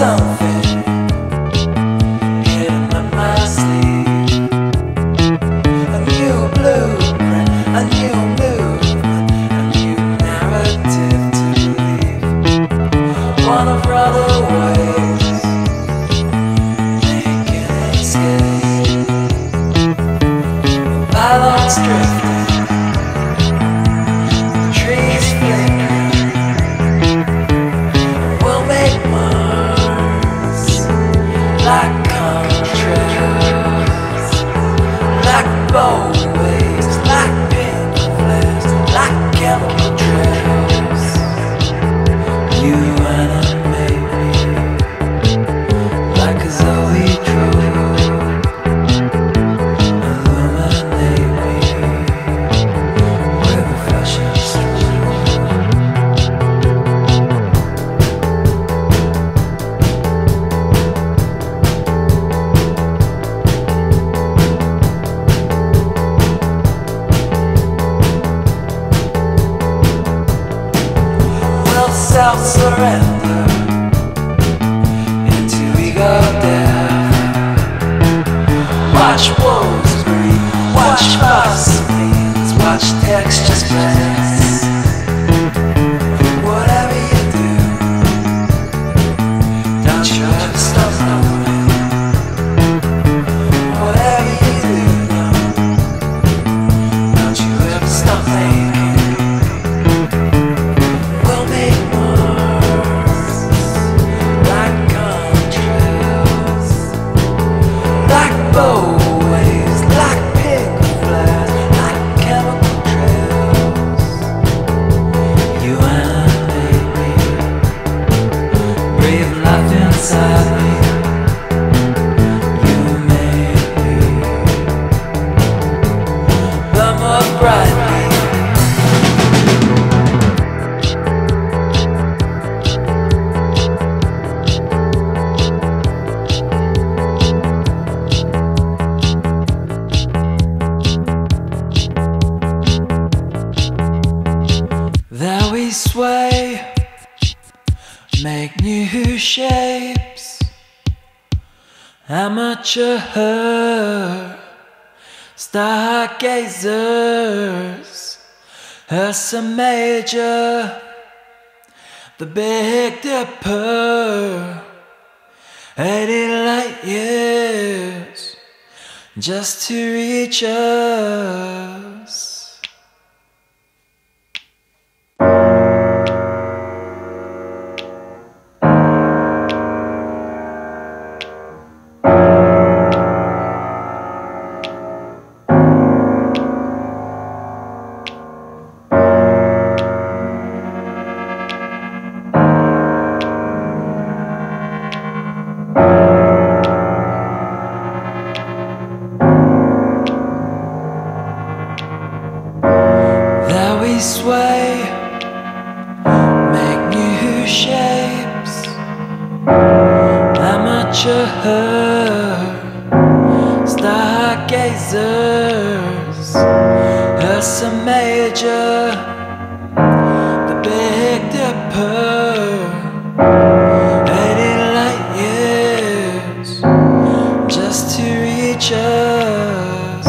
something hidden up my sleeve. A new blueprint, a new movement, a new narrative to believe. One of other ways, making escape. Violence drifting, the trees flickering. We'll make marks like contrails, like bowways, like pink flares, like chemical trails. You animate me like a zoetrope. Illuminate me with a fashion stroke. We'll self-surrender into ego death. Watch wolves breed, watch phosphines, watch textures bless. Whatever you do, don't you ever stop knowing. Whatever you do, no, don't you ever stop making. We'll make marks like contrails, like bowways, like pink flares, like chemical trails. You animate me, breathe life inside me. You make me burn more brightly. There we sway, make new shapes. Amateur stargazers, Ursa Major, the Big Dipper. 80 light years just to reach us. There we sway, make new shapes. Amateur stargazers, Ursa Major, the Big Dipper. 80 light years just to reach us.